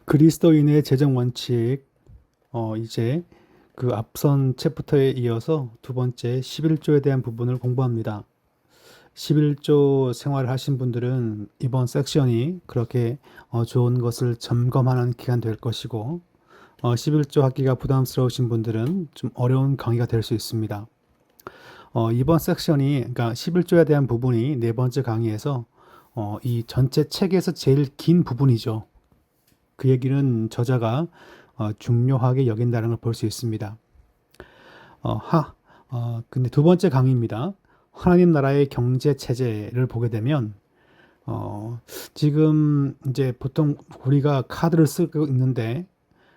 그리스도인의 재정 원칙, 이제 그 앞선 챕부터에 이어서 두 번째 11조에 대한 부분을 공부합니다. 11조 생활을 하신 분들은 이번 섹션이 그렇게 좋은 것을 점검하는 기간 될 것이고, 11조 하기가 부담스러우신 분들은 좀 어려운 강의가 될 수 있습니다. 이번 섹션이, 그러니까 11조에 대한 부분이 네 번째 강의에서 이 전체 책에서 제일 긴 부분이죠. 그 얘기는 저자가 중요하게 여긴다는 걸 볼 수 있습니다. 근데 두 번째 강의입니다. 하나님 나라의 경제 체제를 보게 되면, 지금 이제 보통 우리가 카드를 쓰고 있는데,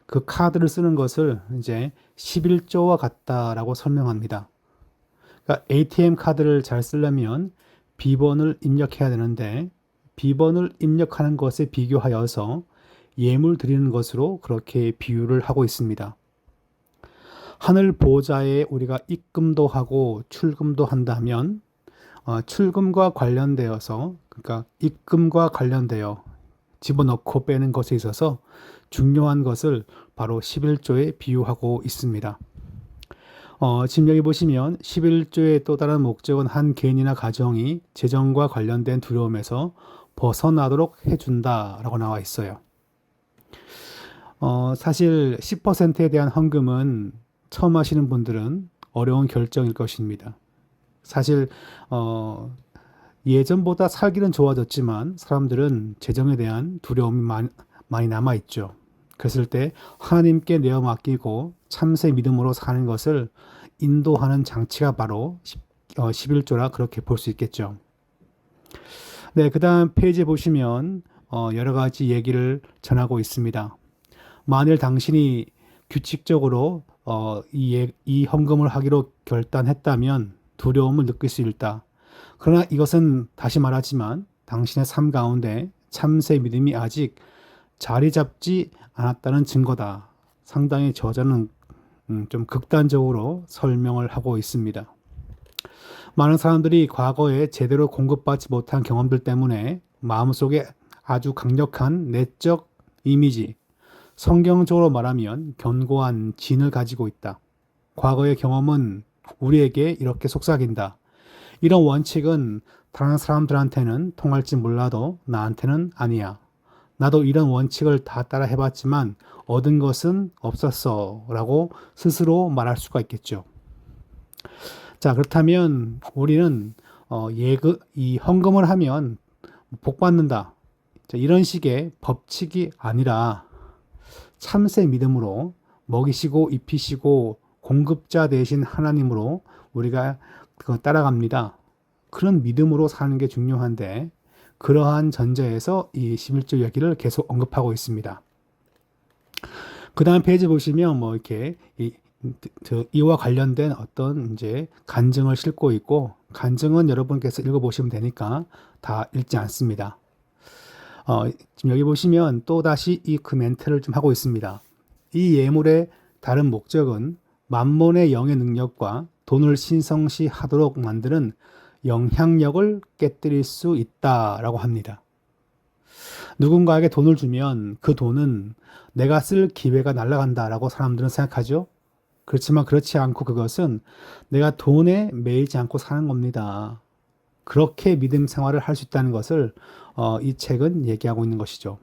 그 카드를 쓰는 것을 이제 11조와 같다라고 설명합니다. 그러니까 ATM 카드를 잘 쓰려면 비번을 입력해야 되는데, 비번을 입력하는 것에 비교하여서 예물 드리는 것으로 그렇게 비유를 하고 있습니다. 하늘 보좌에 우리가 입금도 하고 출금도 한다면 출금과 관련되어서, 그러니까 입금과 관련되어 집어넣고 빼는 것에 있어서 중요한 것을 바로 11조에 비유하고 있습니다. 지금 여기 보시면 11조의 또 다른 목적은 한 개인이나 가정이 재정과 관련된 두려움에서 벗어나도록 해준다라고 나와 있어요. 사실 10%에 대한 헌금은 처음 하시는 분들은 어려운 결정일 것입니다. 사실 예전보다 살기는 좋아졌지만 사람들은 재정에 대한 두려움이 많이 남아있죠. 그랬을 때 하나님께 내어 맡기고 참새 믿음으로 사는 것을 인도하는 장치가 바로 11조라 그렇게 볼 수 있겠죠. 네, 그 다음 페이지에 보시면 여러 가지 얘기를 전하고 있습니다. 만일 당신이 규칙적으로 이 헌금을 하기로 결단했다면 두려움을 느낄 수 있다. 그러나 이것은 다시 말하지만 당신의 삶 가운데 참새 믿음이 아직 자리 잡지 않았다는 증거다. 상당히 저자는 좀 극단적으로 설명을 하고 있습니다. 많은 사람들이 과거에 제대로 공급받지 못한 경험들 때문에 마음속에 아주 강력한 내적 이미지, 성경적으로 말하면 견고한 진을 가지고 있다. 과거의 경험은 우리에게 이렇게 속삭인다. 이런 원칙은 다른 사람들한테는 통할지 몰라도 나한테는 아니야. 나도 이런 원칙을 다 따라 해봤지만 얻은 것은 없었어 라고 스스로 말할 수가 있겠죠. 자, 그렇다면 우리는 이 헌금을 하면 복 받는다. 자, 이런 식의 법칙이 아니라 참새 믿음으로 먹이시고 입히시고 공급자 되신 하나님으로 우리가 그거 따라갑니다. 그런 믿음으로 사는 게 중요한데 그러한 전제에서 이 11조 이야기를 계속 언급하고 있습니다. 그 다음 페이지 보시면 뭐 이렇게 이와 관련된 어떤 이제 간증을 싣고 있고 간증은 여러분께서 읽어보시면 되니까 다 읽지 않습니다. 지금 여기 보시면 또 다시 이 그 멘트를 좀 하고 있습니다. 이 예물의 다른 목적은 만몬의 영의 능력과 돈을 신성시하도록 만드는 영향력을 깨뜨릴 수 있다라고 합니다. 누군가에게 돈을 주면 그 돈은 내가 쓸 기회가 날아간다라고 사람들은 생각하죠. 그렇지만 그렇지 않고 그것은 내가 돈에 매이지 않고 사는 겁니다. 그렇게 믿음 생활을 할 수 있다는 것을 이 책은 얘기하고 있는 것이죠.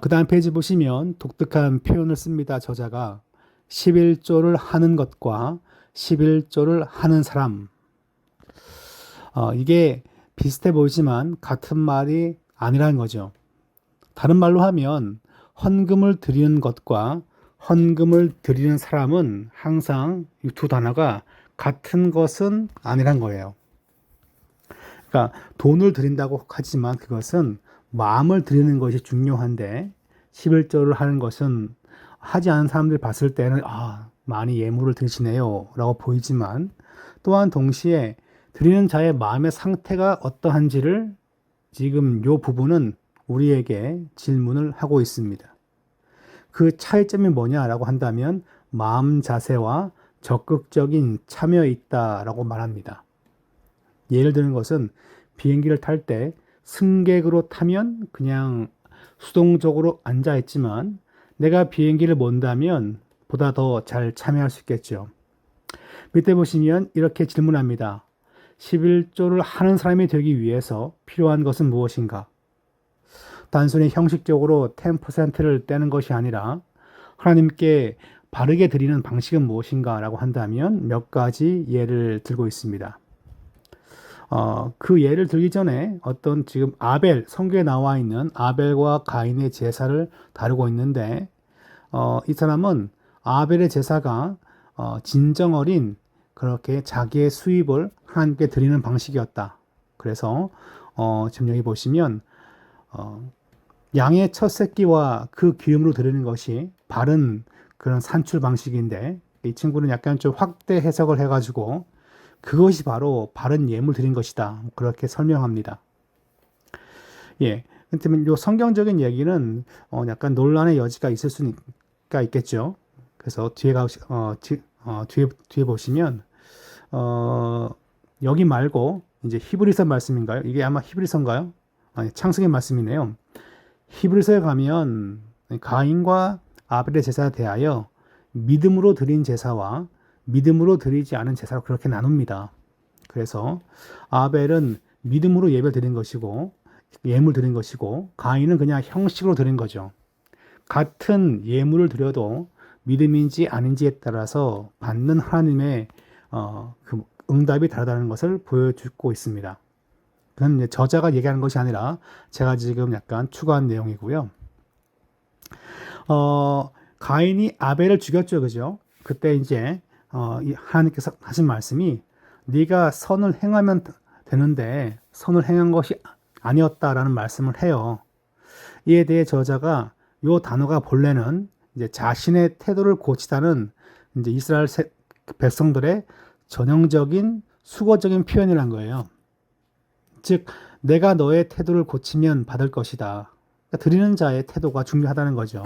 그 다음 페이지 보시면 독특한 표현을 씁니다. 저자가 11조를 하는 것과 11조를 하는 사람. 이게 비슷해 보이지만 같은 말이 아니라는 거죠. 다른 말로 하면 헌금을 드리는 것과 헌금을 드리는 사람은 항상 이 두 단어가 같은 것은 아니란 거예요. 그러니까 돈을 드린다고 하지만 그것은 마음을 드리는 것이 중요한데 11조를 하는 것은 하지 않은 사람들이 봤을 때는 많이 예물을 드시네요 라고 보이지만 또한 동시에 드리는 자의 마음의 상태가 어떠한지를 지금 이 부분은 우리에게 질문을 하고 있습니다. 그 차이점이 뭐냐라고 한다면 마음 자세와 적극적인 참여에 있다라고 말합니다. 예를 드는 것은 비행기를 탈 때 승객으로 타면 그냥 수동적으로 앉아 있지만 내가 비행기를 몬다면 보다 더 잘 참여할 수 있겠죠. 밑에 보시면 이렇게 질문합니다. 11조를 하는 사람이 되기 위해서 필요한 것은 무엇인가? 단순히 형식적으로 10%를 떼는 것이 아니라 하나님께 바르게 드리는 방식은 무엇인가 라고 한다면 몇 가지 예를 들고 있습니다. 그 예를 들기 전에 어떤 지금 성경에 나와 있는 아벨과 가인의 제사를 다루고 있는데, 이 사람은 아벨의 제사가 진정 어린 그렇게 자기의 수입을 하나님께 드리는 방식이었다. 그래서 지금 여기 보시면 양의 첫 새끼와 그 기름으로 드리는 것이 바른 그런 산출 방식인데, 이 친구는 약간 좀 확대 해석을 해가지고 그것이 바로 바른 예물 드린 것이다, 그렇게 설명합니다. 예, 근데 이 성경적인 얘기는 약간 논란의 여지가 있을 수가 있겠죠. 그래서 뒤에 보시면 여기 말고 이제 히브리서 말씀인가요? 이게 아마 히브리서인가요? 아니, 창세기 말씀이네요. 히브리서에 가면 가인과 아벨의 제사에 대하여 믿음으로 드린 제사와 믿음으로 드리지 않은 제사로 그렇게 나눕니다. 그래서 아벨은 믿음으로 예배를 드린 것이고 예물 드린 것이고, 가인은 그냥 형식으로 드린 거죠. 같은 예물을 드려도 믿음인지 아닌지에 따라서 받는 하나님의 그 응답이 다르다는 것을 보여주고 있습니다. 그건 저자가 얘기하는 것이 아니라 제가 지금 약간 추가한 내용이고요. 가인이 아벨을 죽였죠, 그죠? 그때 이제 하나님께서 하신 말씀이 네가 선을 행하면 되는데 선을 행한 것이 아니었다라는 말씀을 해요. 이에 대해 저자가 이 단어가 본래는 이제 자신의 태도를 고치다는 이제 이스라엘 백성들의 전형적인 수거적인 표현이란 거예요. 즉, 내가 너의 태도를 고치면 받을 것이다. 그러니까 드리는 자의 태도가 중요하다는 거죠.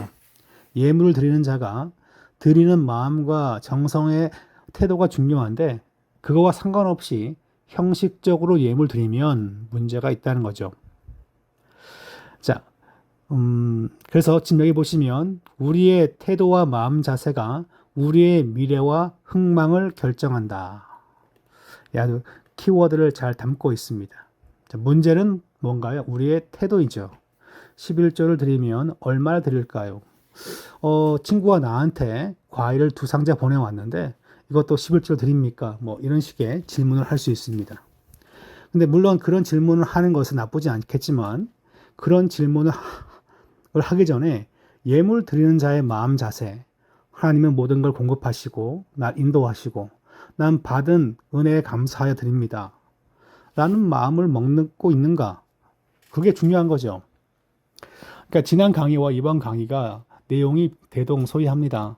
예물을 드리는 자가 드리는 마음과 정성의 태도가 중요한데, 그거와 상관없이 형식적으로 예물 드리면 문제가 있다는 거죠. 자, 그래서 지금 여기 보시면 우리의 태도와 마음 자세가 우리의 미래와 흥망을 결정한다. 아주 키워드를 잘 담고 있습니다. 자, 문제는 뭔가요? 우리의 태도이죠. 11조를 드리면 얼마나 드릴까요? 친구가 나한테 과일을 2상자 보내왔는데 이것도 11조를 드립니까? 뭐 이런 식의 질문을 할 수 있습니다. 근데 물론 그런 질문을 하는 것은 나쁘지 않겠지만, 그런 질문을 하기 전에 예물 드리는 자의 마음 자세, 하나님은 모든 걸 공급하시고 날 인도하시고 난 받은 은혜에 감사하여 드립니다 라는 마음을 먹고 있는가, 그게 중요한 거죠. 그러니까 지난 강의와 이번 강의가 내용이 대동소이합니다.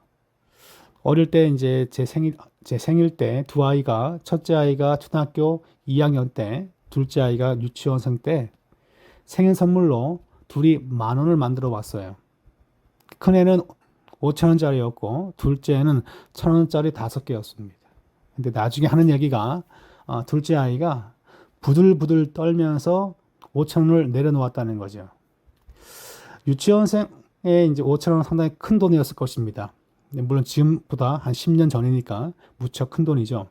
어릴 때 이제 제 생일 때 두 아이가, 첫째 아이가 초등학교 2학년 때, 둘째 아이가 유치원생 때 생일 선물로 둘이 10,000원을 만들어 왔어요. 큰애는 5,000원짜리였고 둘째는 1,000원짜리 5개였습니다. 근데 나중에 하는 얘기가 둘째 아이가 부들부들 떨면서 5,000원을 내려놓았다는 거죠. 유치원생의 이제 5,000원은 상당히 큰 돈이었을 것입니다. 물론 지금보다 한 10년 전이니까 무척 큰 돈이죠.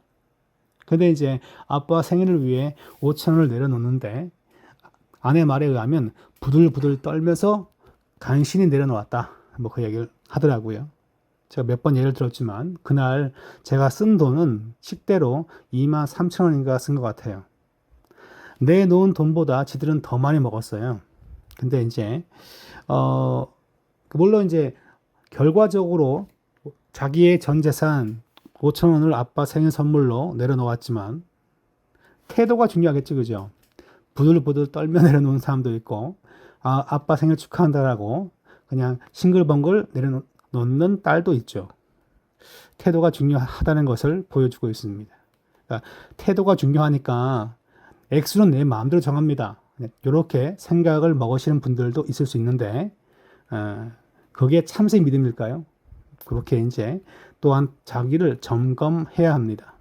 근데 이제 아빠 생일을 위해 5,000원을 내려놓는데 아내 말에 의하면 부들부들 떨면서 간신히 내려놓았다, 뭐 그 얘기를 하더라고요. 제가 몇 번 예를 들었지만 그날 제가 쓴 돈은 식대로 23,000원인가 쓴 것 같아요. 내놓은 돈보다 지들은 더 많이 먹었어요. 근데 이제 물론 이제 결과적으로 자기의 전 재산 5,000원을 아빠 생일 선물로 내려놓았지만 태도가 중요하겠지, 그죠? 부들부들 떨며 내려놓은 사람도 있고, 아빠 생일 축하한다라고 그냥 싱글벙글 내려놓는 딸도 있죠. 태도가 중요하다는 것을 보여주고 있습니다. 그러니까 태도가 중요하니까 액수는 내 마음대로 정합니다. 이렇게 생각을 먹으시는 분들도 있을 수 있는데, 그게 참새 믿음일까요? 그렇게 이제 또한 자기를 점검해야 합니다.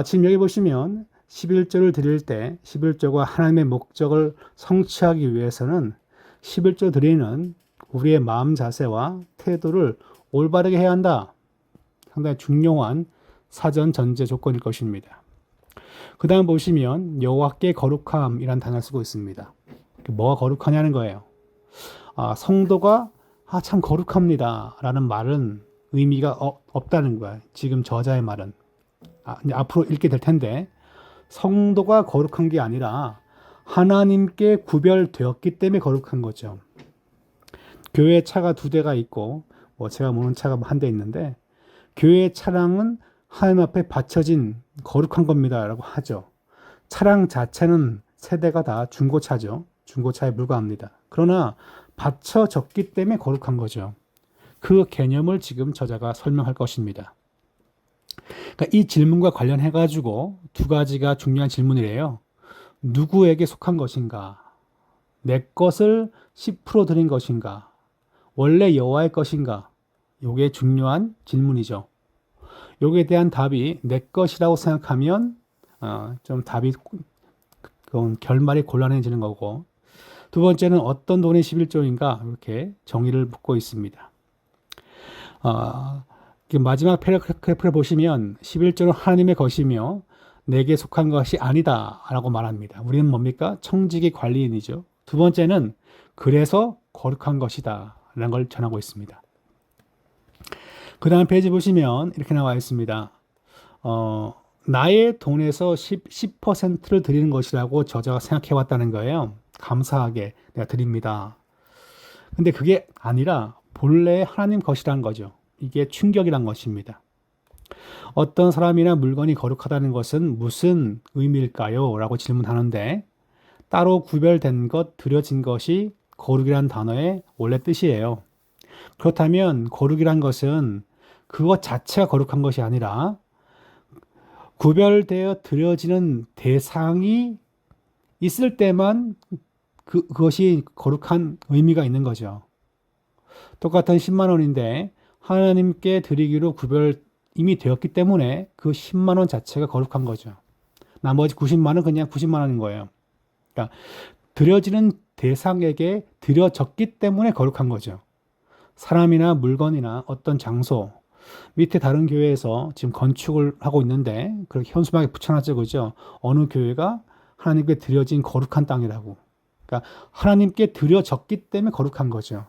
지금 여기 보시면 11조를 드릴 때 11조가 하나님의 목적을 성취하기 위해서는 11조 드리는 우리의 마음 자세와 태도를 올바르게 해야 한다. 상당히 중요한 사전 전제 조건일 것입니다. 그 다음 보시면 여호와께 거룩함이란 단어를 쓰고 있습니다. 뭐가 거룩하냐는 거예요. 성도가 참 거룩합니다 라는 말은 의미가 없다는 거야. 지금 저자의 말은. 이제 앞으로 읽게 될 텐데 성도가 거룩한 게 아니라 하나님께 구별되었기 때문에 거룩한 거죠. 교회 차가 2대가 있고 제가 모르는 차가 1대 있는데 교회 차량은 하나님 앞에 바쳐진 거룩한 겁니다 라고 하죠. 차량 자체는 세대가 다 중고차죠. 중고차에 불과합니다. 그러나 바쳐졌기 때문에 거룩한 거죠. 그 개념을 지금 저자가 설명할 것입니다. 그러니까 이 질문과 관련해 가지고 2가지가 중요한 질문이래요. 누구에게 속한 것인가? 내 것을 10% 드린 것인가? 원래 여호와의 것인가? 이게 중요한 질문이죠. 여기에 대한 답이 내 것이라고 생각하면 좀 답이 결말이 곤란해지는 거고, 2번째는 어떤 돈이 11조인가 이렇게 정의를 묻고 있습니다. 마지막 패러그래프를 보시면 11조는 하나님의 것이며 내게 속한 것이 아니다 라고 말합니다. 우리는 뭡니까? 청지기 관리인이죠. 2번째는 그래서 거룩한 것이다 라는 걸 전하고 있습니다. 그 다음 페이지 보시면 이렇게 나와 있습니다. 나의 돈에서 10%를 드리는 것이라고 저자가 생각해 왔다는 거예요. 감사하게 내가 드립니다. 근데 그게 아니라 본래 하나님 것이란 거죠. 이게 충격이란 것입니다. 어떤 사람이나 물건이 거룩하다는 것은 무슨 의미일까요? 라고 질문하는데 따로 구별된 것, 드려진 것이 거룩이란 단어의 원래 뜻이에요. 그렇다면 거룩이란 것은 그것 자체가 거룩한 것이 아니라 구별되어 드려지는 대상이 있을 때만 그것이 거룩한 의미가 있는 거죠. 똑같은 10만 원인데 하나님께 드리기로 이미 되었기 때문에 그 10만 원 자체가 거룩한 거죠. 나머지 90만 원 그냥 90만 원인 거예요. 그러니까 드려지는 대상에게 드려졌기 때문에 거룩한 거죠. 사람이나 물건이나 어떤 장소, 밑에 다른 교회에서 지금 건축을 하고 있는데 그렇게 현수막에 붙여놨죠, 그죠? 어느 교회가 하나님께 드려진 거룩한 땅이라고. 그러니까 하나님께 드려졌기 때문에 거룩한 거죠.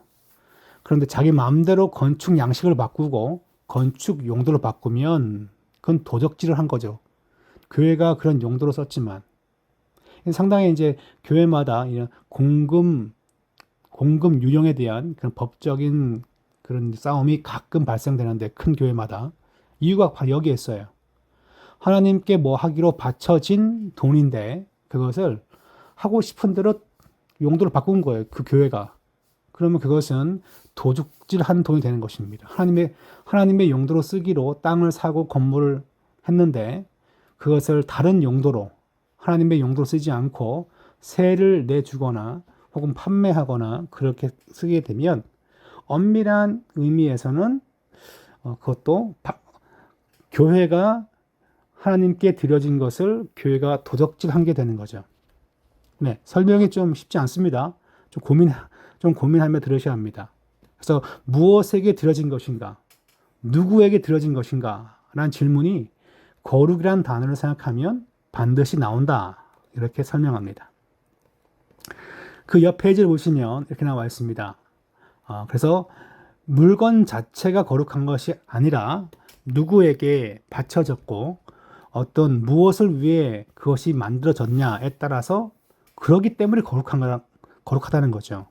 그런데 자기 마음대로 건축 양식을 바꾸고 건축 용도를 바꾸면 그건 도적질을 한 거죠. 교회가 그런 용도로 썼지만 상당히 이제 교회마다 이런 공금 유형에 대한 그런 법적인 그런 싸움이 가끔 발생되는데 큰 교회마다 이유가 바로 여기에 있어요. 하나님께 뭐 하기로 바쳐진 돈인데 그것을 하고 싶은 대로 용도를 바꾼 거예요. 그 교회가. 그러면 그것은 도둑질한 돈이 되는 것입니다. 하나님의 용도로 쓰기로 땅을 사고 건물을 했는데 그것을 다른 용도로 하나님의 용도로 쓰지 않고 세를 내주거나 혹은 판매하거나 그렇게 쓰게 되면 엄밀한 의미에서는 그것도 교회가 하나님께 드려진 것을 교회가 도적질한 게 되는 거죠. 네, 설명이 좀 쉽지 않습니다. 좀 고민하며 들으셔야 합니다. 그래서 무엇에게 드려진 것인가? 누구에게 드려진 것인가? 라는 질문이 거룩이라는 단어를 생각하면 반드시 나온다. 이렇게 설명합니다. 그 옆 페이지를 보시면 이렇게 나와 있습니다. 그래서 물건 자체가 거룩한 것이 아니라 누구에게 바쳐졌고 어떤 무엇을 위해 그것이 만들어졌냐에 따라서 그러기 때문에 거룩하다는 거죠.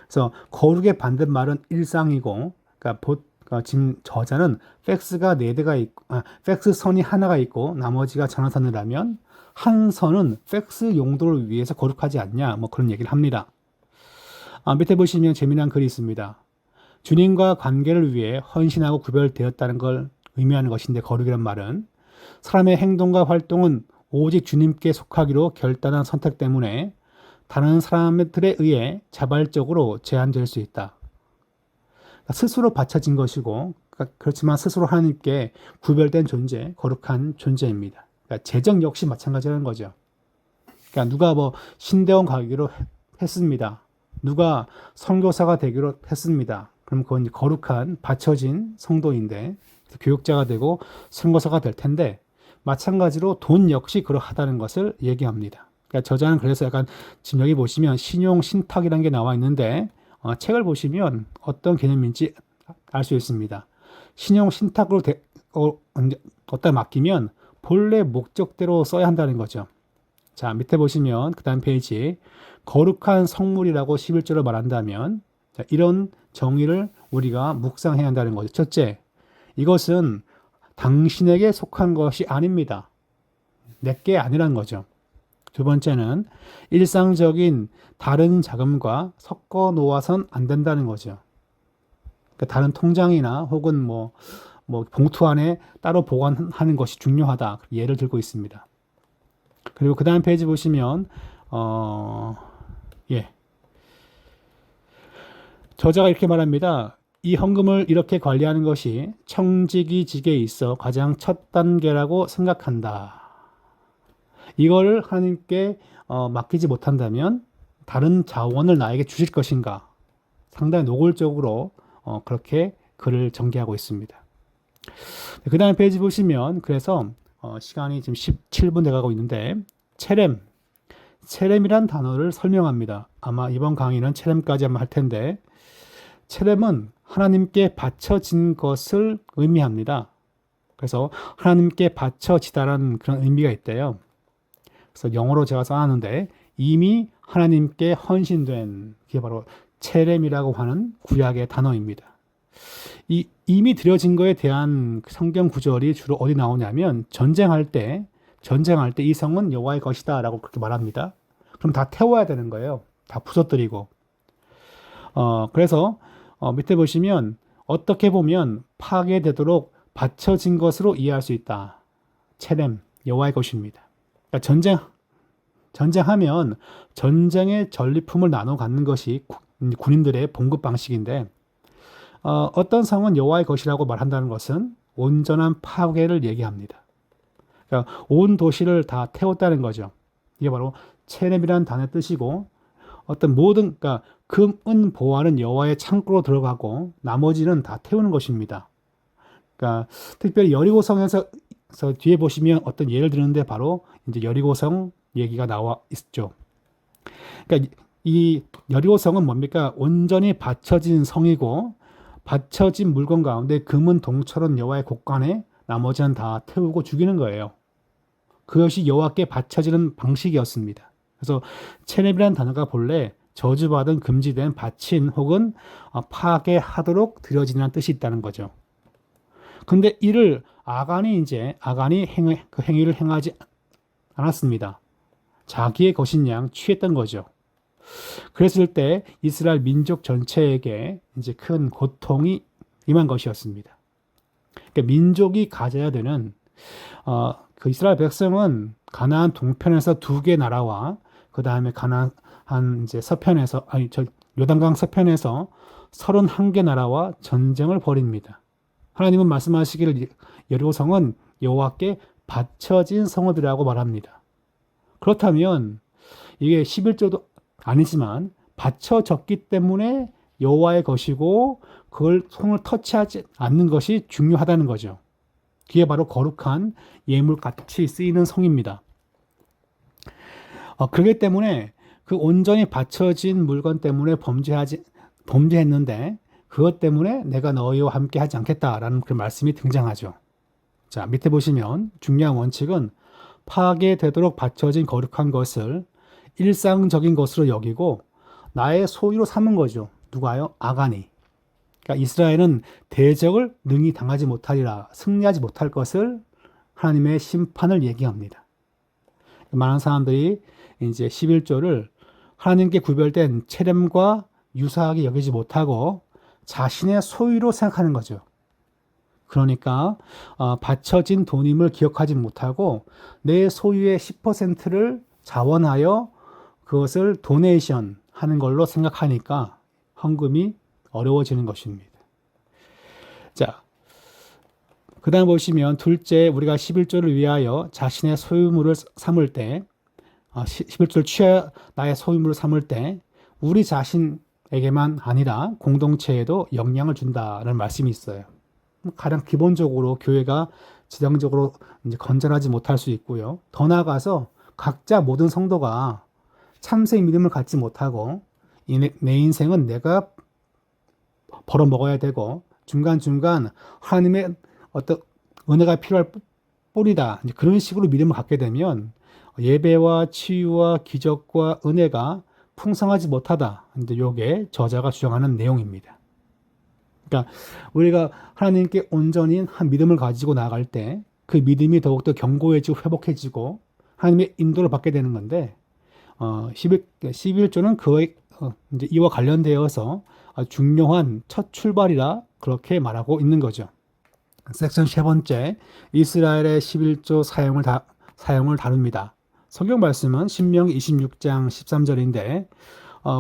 그래서 거룩의 반대말은 일상이고, 그러니까 지금 저자는 팩스가 4대가 있고, 팩스 선이 하나가 있고 나머지가 전화선이라면 한 선은 팩스 용도를 위해서 거룩하지 않냐, 뭐 그런 얘기를 합니다. 밑에 보시면 재미난 글이 있습니다. 주님과 관계를 위해 헌신하고 구별되었다는 걸 의미하는 것인데 거룩이란 말은 사람의 행동과 활동은 오직 주님께 속하기로 결단한 선택 때문에 다른 사람들에 의해 자발적으로 제한될 수 있다. 그러니까 스스로 바쳐진 것이고 그렇지만 스스로 하나님께 구별된 존재, 거룩한 존재입니다. 그러니까 재정 역시 마찬가지라는 거죠. 그러니까 누가 뭐 신대원 가기로 했습니다. 누가 선교사가 되기로 했습니다. 그럼 그건 이제 거룩한 바쳐진 성도인데 교육자가 되고 선교사가 될 텐데 마찬가지로 돈 역시 그러하다는 것을 얘기합니다. 그러니까 저자는 그래서 약간 지금 여기 보시면 신용 신탁이라는 게 나와 있는데 책을 보시면 어떤 개념인지 알 수 있습니다. 신용 신탁으로 어디다 맡기면 본래 목적대로 써야 한다는 거죠. 자, 밑에 보시면 그 다음 페이지 거룩한 성물이라고 11절을 말한다면 자, 이런 정의를 우리가 묵상해야 한다는 거죠. 첫째, 이것은 당신에게 속한 것이 아닙니다. 내게 아니라는 거죠. 두 번째는 일상적인 다른 자금과 섞어 놓아선 안 된다는 거죠. 그러니까 다른 통장이나 혹은 뭐 봉투 안에 따로 보관하는 것이 중요하다. 예를 들고 있습니다. 그리고 그 다음 페이지 보시면 저자가 이렇게 말합니다. 이 헌금을 이렇게 관리하는 것이 청지기직에 있어 가장 첫 단계라고 생각한다. 이걸 하나님께 맡기지 못한다면 다른 자원을 나에게 주실 것인가? 상당히 노골적으로 그렇게 글을 전개하고 있습니다. 그 다음 페이지 보시면 그래서 시간이 지금 17분 돼가고 있는데 체렘이란 단어를 설명합니다. 아마 이번 강의는 체렘까지 한번 할 텐데 체렘은 하나님께 바쳐진 것을 의미합니다. 그래서 하나님께 바쳐지다라는 그런 의미가 있대요. 그래서 영어로 제가 써놨는데 이미 하나님께 헌신된 게 바로 체렘이라고 하는 구약의 단어입니다. 이 이미 드려진 거에 대한 성경 구절이 주로 어디 나오냐면 전쟁할 때 이 성은 여호와의 것이다라고 그렇게 말합니다. 그럼 다 태워야 되는 거예요. 다 부서뜨리고. 그래서 밑에 보시면 어떻게 보면 파괴되도록 바쳐진 것으로 이해할 수 있다. 체렘, 여호와의 것입니다. 그러니까 전쟁하면 전쟁의 전리품을 나눠 갖는 것이 군인들의 봉급 방식인데 어떤 성은 여호와의 것이라고 말한다는 것은 온전한 파괴를 얘기합니다. 그러니까 온 도시를 다 태웠다는 거죠. 이게 바로 체렘이라는 단어의 뜻이고 어떤 모든 그러니까 금, 은, 보화는 여호와의 창고로 들어가고 나머지는 다 태우는 것입니다. 그러니까 특별히 여리고성에서 뒤에 보시면 어떤 예를 드는데 바로 이제 여리고성 얘기가 나와 있죠. 그러니까 이 여리고성은 뭡니까? 온전히 바쳐진 성이고 바쳐진 물건 가운데 금은 동처럼 여호와의 곳간에 나머지는 다 태우고 죽이는 거예요. 그것이 여호와께 바쳐지는 방식이었습니다. 그래서 체렙이라는 단어가 본래 저주받은 금지된 바친 혹은 파괴하도록 드려지는 뜻이 있다는 거죠. 근데 이를 아간이 그 행위를 행하지 않았습니다. 자기의 것인 양 취했던 거죠. 그랬을 때 이스라엘 민족 전체에게 이제 큰 고통이 임한 것이었습니다. 그러니까 민족이 가져야 되는 그 이스라엘 백성은 가나안 동편에서 2개 나라와 그 다음에 가나안 이제 서편에서 요단강 서편에서 31개 나라와 전쟁을 벌입니다. 하나님은 말씀하시기를 여리고성은 여호와께 바쳐진 성읍이라고 말합니다. 그렇다면 이게 11조도 아니지만 바쳐졌기 때문에 여호와의 것이고 그걸 손을 터치하지 않는 것이 중요하다는 거죠. 그게 바로 거룩한 예물같이 쓰이는 성입니다. 그렇기 때문에 그 온전히 바쳐진 물건 때문에 범죄했는데 그것 때문에 내가 너희와 함께 하지 않겠다라는 그런 말씀이 등장하죠. 자, 밑에 보시면 중요한 원칙은 파괴되도록 바쳐진 거룩한 것을 일상적인 것으로 여기고 나의 소유로 삼은 거죠. 누가요? 아간이. 그러니까 이스라엘은 대적을 능히 당하지 못하리라, 승리하지 못할 것을 하나님의 심판을 얘기합니다. 많은 사람들이 이제 11조를 하나님께 구별된 체렘과 유사하게 여기지 못하고 자신의 소유로 생각하는 거죠. 그러니까 바쳐진 돈임을 기억하지 못하고 내 소유의 10%를 자원하여 그것을 도네이션 하는 걸로 생각하니까 헌금이 어려워지는 것입니다. 자, 그 다음 보시면 둘째, 우리가 11조를 위하여 자신의 소유물을 삼을 때 11조를 취하여 나의 소유물을 삼을 때 우리 자신에게만 아니라 공동체에도 영향을 준다는 말씀이 있어요. 가장 기본적으로 교회가 지정적으로 이제 건전하지 못할 수 있고요. 더 나아가서 각자 모든 성도가 참새 믿음을 갖지 못하고 내 인생은 내가 벌어 먹어야 되고 중간중간 하나님의 어떤 은혜가 필요할 뿐이다. 이제 그런 식으로 믿음을 갖게 되면 예배와 치유와 기적과 은혜가 풍성하지 못하다. 이제 요게 저자가 주장하는 내용입니다. 그러니까 우리가 하나님께 온전히 한 믿음을 가지고 나아갈 때 그 믿음이 더욱더 견고해지고 회복해지고 하나님의 인도를 받게 되는 건데 11조는 그의 이제 이와 관련되어서 중요한 첫 출발이라 그렇게 말하고 있는 거죠. 섹션 세 번째, 이스라엘의 11조 사용을 다룹니다. 성경 말씀은 신명기 26장 13절인데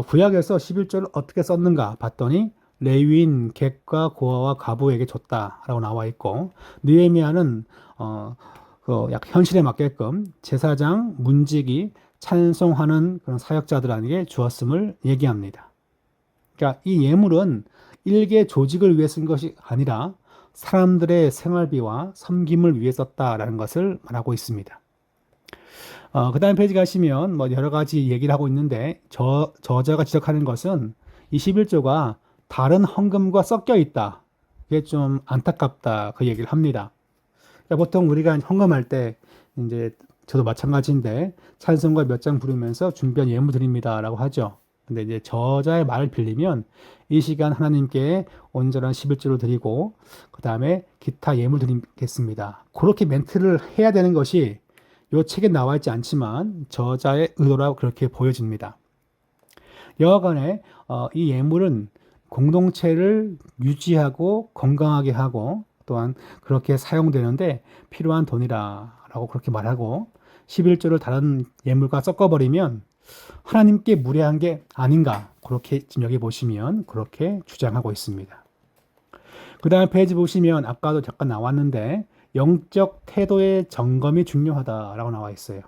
구약에서 11조를 어떻게 썼는가 봤더니 레위인 객과 고아와 가부에게 줬다라고 나와 있고 느헤미야는 약 현실에 맞게끔 제사장, 문지기, 찬송하는 그런 사역자들에게 주었음을 얘기합니다. 그러니까 이 예물은 일개 조직을 위해 쓴 것이 아니라 사람들의 생활비와 섬김을 위해 썼다라는 것을 말하고 있습니다. 그 다음 페이지 가시면 뭐 여러 가지 얘기를 하고 있는데 저자가 지적하는 것은 이 11조가 다른 헌금과 섞여 있다. 그게 좀 안타깝다. 그 얘기를 합니다. 그러니까 보통 우리가 헌금할 때 이제 저도 마찬가지인데 찬송가 몇 장 부르면서 준비한 예물 드립니다라고 하죠. 근데 이제 저자의 말을 빌리면 이 시간 하나님께 온전한 11조를 드리고 그 다음에 기타 예물 드리겠습니다. 그렇게 멘트를 해야 되는 것이 이 책에 나와 있지 않지만 저자의 의도라고 그렇게 보여집니다. 여하간에 이 예물은 공동체를 유지하고 건강하게 하고 또한 그렇게 사용되는데 필요한 돈이라고 그렇게 말하고 11조를 다른 예물과 섞어버리면 하나님께 무례한 게 아닌가 그렇게 지금 여기 보시면 그렇게 주장하고 있습니다. 그 다음 페이지 보시면 아까도 잠깐 나왔는데 영적 태도의 점검이 중요하다라고 나와 있어요.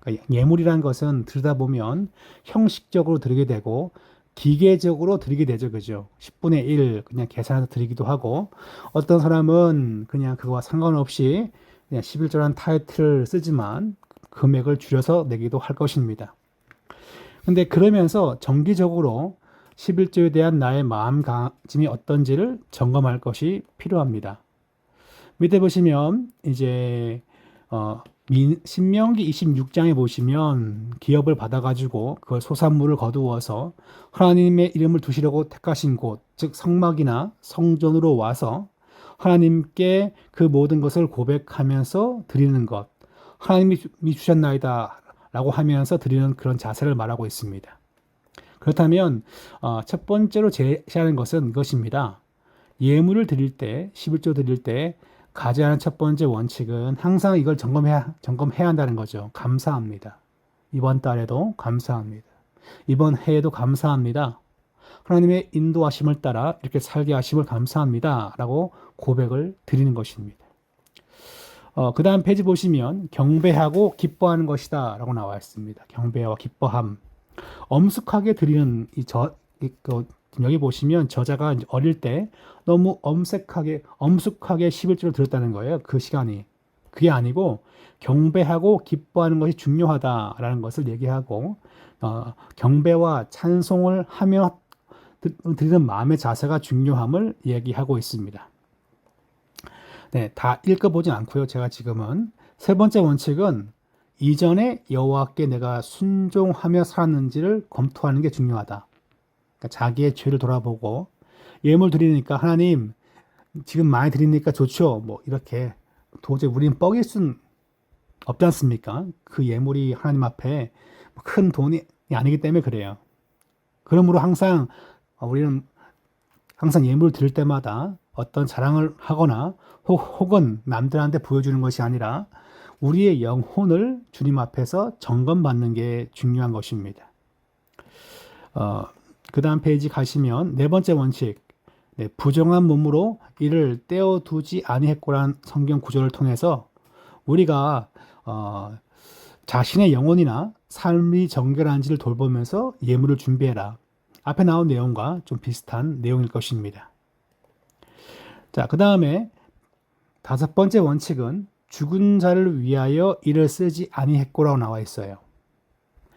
그러니까 예물이라는 것은 들여다보면 형식적으로 드리게 되고 기계적으로 드리게 되죠. 그죠? 10분의 1 그냥 계산해서 드리기도 하고 어떤 사람은 그냥 그거와 상관없이 그냥 11조라는 타이틀을 쓰지만 금액을 줄여서 내기도 할 것입니다. 근데 그러면서 정기적으로 11조에 대한 나의 마음가짐이 어떤지를 점검할 것이 필요합니다. 밑에 보시면 이제 신명기 26장에 보시면 기업을 받아가지고 그걸 소산물을 거두어서 하나님의 이름을 두시려고 택하신 곳, 즉 성막이나 성전으로 와서 하나님께 그 모든 것을 고백하면서 드리는 것, 하나님이 주셨나이다 라고 하면서 드리는 그런 자세를 말하고 있습니다. 그렇다면 첫 번째로 제시하는 것은 이것입니다. 예물을 드릴 때, 11조 드릴 때 가져야 첫 번째 원칙은 항상 이걸 점검해야 한다는 거죠. 감사합니다. 이번 달에도 감사합니다. 이번 해에도 감사합니다. 하나님의 인도하심을 따라 이렇게 살게 하심을 감사합니다. 라고 고백을 드리는 것입니다. 그 다음 페이지 보시면 경배하고 기뻐하는 것이다 라고 나와 있습니다. 경배와 기뻐함. 엄숙하게 드리는 여기 보시면 저자가 어릴 때 너무 엄숙하게 11조를 들었다는 거예요. 그 시간이. 그게 아니고 경배하고 기뻐하는 것이 중요하다라는 것을 얘기하고 경배와 찬송을 하며 드리는 마음의 자세가 중요함을 얘기하고 있습니다. 네, 다 읽어보진 않고요. 제가 지금은 세 번째 원칙은 이전에 여호와께 내가 순종하며 살았는지를 검토하는 게 중요하다. 그러니까 자기의 죄를 돌아보고 예물 드리니까 하나님 지금 많이 드리니까 좋죠. 뭐 이렇게 도저히 우리는 뻐길 수는 없지 않습니까? 그 예물이 하나님 앞에 큰 돈이 아니기 때문에 그래요. 그러므로 항상 우리는 항상 예물을 드릴 때마다 어떤 자랑을 하거나 혹은 남들한테 보여주는 것이 아니라 우리의 영혼을 주님 앞에서 점검받는 게 중요한 것입니다. 그 다음 페이지 가시면 네 번째 원칙, 부정한 몸으로 이를 떼어두지 아니했고란 성경 구절을 통해서 우리가 자신의 영혼이나 삶이 정결한지를 돌보면서 예물을 준비해라. 앞에 나온 내용과 좀 비슷한 내용일 것입니다. 자, 그 다음에 다섯 번째 원칙은 죽은 자를 위하여 이를 쓰지 아니했고라고 나와 있어요.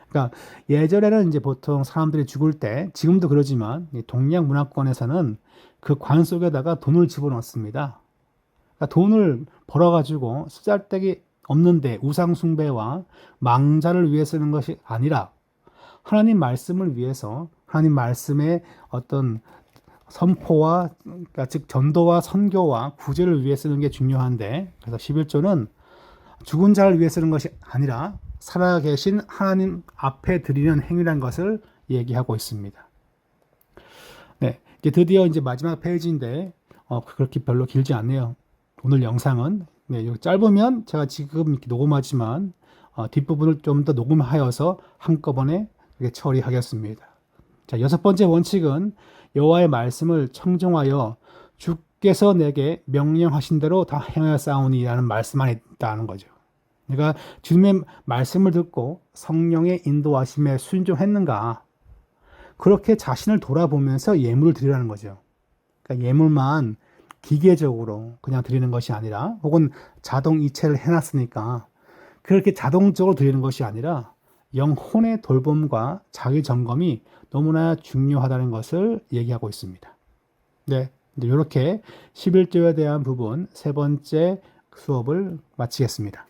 그러니까 예전에는 이제 보통 사람들이 죽을 때, 지금도 그러지만 동양 문화권에서는 그 관 속에다가 돈을 집어넣습니다. 그러니까 돈을 벌어가지고 쓰잘데기 없는데 우상 숭배와 망자를 위해 쓰는 것이 아니라 하나님 말씀을 위해서 하나님 말씀의 어떤 선포와 그러니까 즉 전도와 선교와 구제를 위해 쓰는 게 중요한데, 그래서 11조는 죽은 자를 위해 쓰는 것이 아니라 살아계신 하나님 앞에 드리는 행위라는 것을 얘기하고 있습니다. 네, 이제 드디어 이제 마지막 페이지인데 그렇게 별로 길지 않네요. 오늘 영상은 짧으면 제가 지금 이렇게 녹음하지만 뒷부분을 좀 더 녹음하여서 한꺼번에 이렇게 처리하겠습니다. 자, 여섯 번째 원칙은 여호와의 말씀을 청종하여 주께서 내게 명령하신 대로 다 행하였사오니라는 말씀 안에 있다는 거죠. 내가 주님의 말씀을 듣고 성령의 인도하심에 순종했는가? 그렇게 자신을 돌아보면서 예물을 드리라는 거죠. 그러니까 예물만 기계적으로 그냥 드리는 것이 아니라, 혹은 자동 이체를 해놨으니까 그렇게 자동적으로 드리는 것이 아니라 영혼의 돌봄과 자기 점검이 너무나 중요하다는 것을 얘기하고 있습니다. 네, 이렇게 11조에 대한 부분 세 번째 수업을 마치겠습니다.